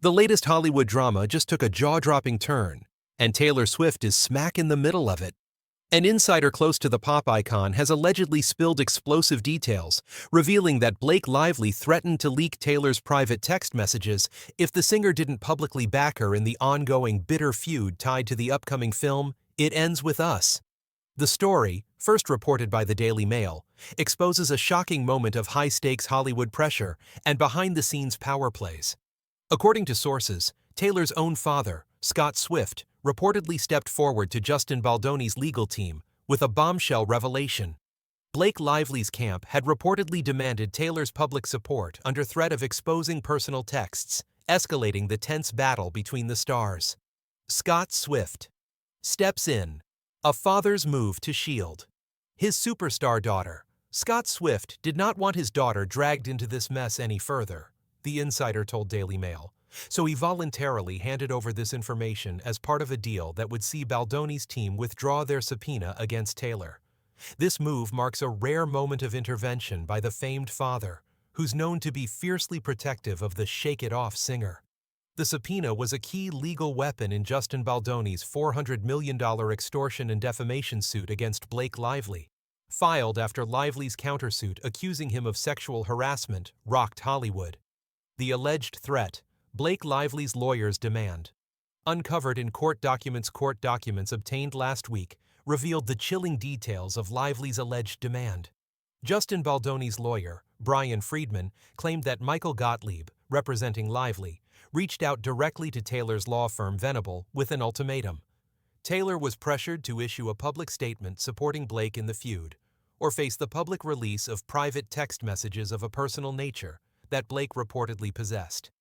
The latest Hollywood drama just took a jaw-dropping turn, and Taylor Swift is smack in the middle of it. An insider close to the pop icon has allegedly spilled explosive details, revealing that Blake Lively threatened to leak Taylor's private text messages if the singer didn't publicly back her in the ongoing bitter feud tied to the upcoming film, It Ends With Us. The story, first reported by the Daily Mail, exposes a shocking moment of high-stakes Hollywood pressure and behind-the-scenes power plays. According to sources, Taylor's own father, Scott Swift, reportedly stepped forward to Justin Baldoni's legal team with a bombshell revelation. Blake Lively's camp had reportedly demanded Taylor's public support under threat of exposing personal texts, escalating the tense battle between the stars. Scott Swift steps in. A father's move to shield his superstar daughter. Scott Swift did not want his daughter dragged into this mess any further, the insider told Daily Mail, so he voluntarily handed over this information as part of a deal that would see Baldoni's team withdraw their subpoena against Taylor. This move marks a rare moment of intervention by the famed father, who's known to be fiercely protective of the Shake It Off singer. The subpoena was a key legal weapon in Justin Baldoni's $400 million extortion and defamation suit against Blake Lively, filed after Lively's countersuit accusing him of sexual harassment rocked Hollywood. The alleged threat, Blake Lively's lawyers' demand, uncovered in court documents obtained last week, revealed the chilling details of Lively's alleged demand. Justin Baldoni's lawyer, Brian Friedman, claimed that Michael Gottlieb, representing Lively, reached out directly to Taylor's law firm Venable with an ultimatum. Taylor was pressured to issue a public statement supporting Blake in the feud, or face the public release of private text messages of a personal nature that Blake reportedly possessed.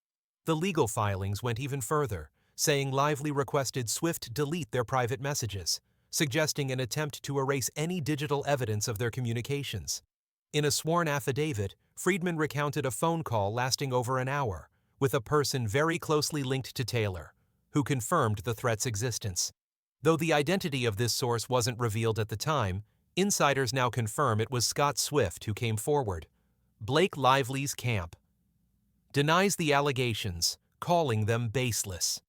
The legal filings went even further, saying Lively requested Swift delete their private messages, suggesting an attempt to erase any digital evidence of their communications. In a sworn affidavit, Friedman recounted a phone call lasting over an hour, with a person very closely linked to Taylor, who confirmed the threat's existence. Though the identity of this source wasn't revealed at the time, insiders now confirm it was Scott Swift who came forward. Blake Lively's camp denies the allegations, calling them baseless.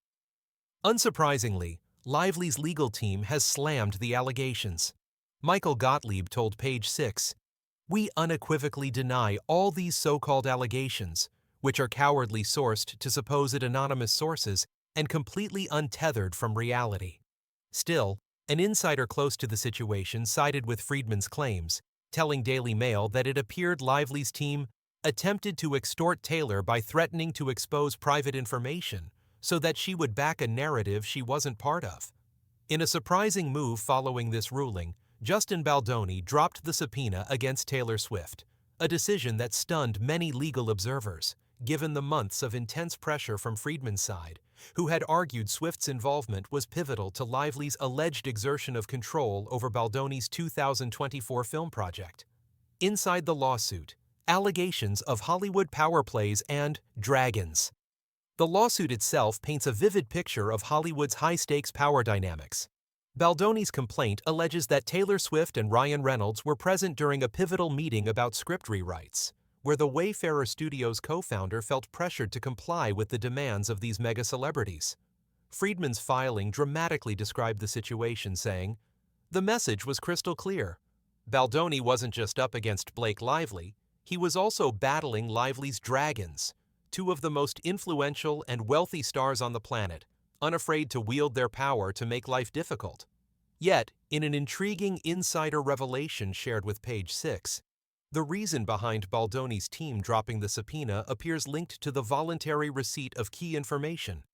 Unsurprisingly, Lively's legal team has slammed the allegations. Michael Gottlieb told Page 6, "We unequivocally deny all these so-called allegations, which are cowardly sourced to supposed anonymous sources and completely untethered from reality." Still, an insider close to the situation sided with Friedman's claims, telling Daily Mail that it appeared Lively's team attempted to extort Taylor by threatening to expose private information so that she would back a narrative she wasn't part of. In a surprising move following this ruling, Justin Baldoni dropped the subpoena against Taylor Swift, a decision that stunned many legal observers, given the months of intense pressure from Friedman's side, who had argued Swift's involvement was pivotal to Lively's alleged exertion of control over Baldoni's 2024 film project. Inside the lawsuit, allegations of Hollywood power plays and dragons. The lawsuit itself paints a vivid picture of Hollywood's high-stakes power dynamics. Baldoni's complaint alleges that Taylor Swift and Ryan Reynolds were present during a pivotal meeting about script rewrites, where the Wayfarer Studios co-founder felt pressured to comply with the demands of these mega-celebrities. Friedman's filing dramatically described the situation, saying, "The message was crystal clear. Baldoni wasn't just up against Blake Lively, he was also battling Lively's dragons, two of the most influential and wealthy stars on the planet, unafraid to wield their power to make life difficult." Yet, in an intriguing insider revelation shared with Page 6, the reason behind Baldoni's team dropping the subpoena appears linked to the voluntary receipt of key information,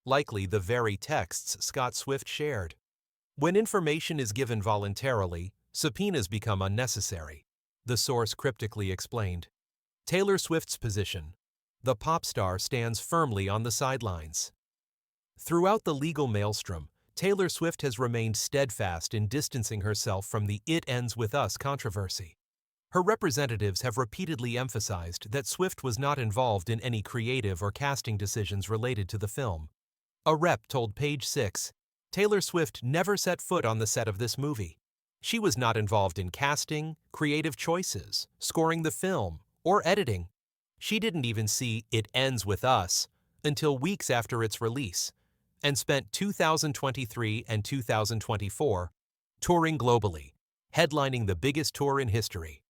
likely the very texts Scott Swift shared. When information is given voluntarily, subpoenas become unnecessary, the source cryptically explained. Taylor Swift's position: the pop star stands firmly on the sidelines. Throughout the legal maelstrom, Taylor Swift has remained steadfast in distancing herself from the It Ends With Us controversy. Her representatives have repeatedly emphasized that Swift was not involved in any creative or casting decisions related to the film. A rep told Page 6, "Taylor Swift never set foot on the set of this movie. She was not involved in casting, creative choices, scoring the film, or editing. She didn't even see It Ends With Us, until weeks after its release, and spent 2023 and 2024 touring globally, headlining the biggest tour in history.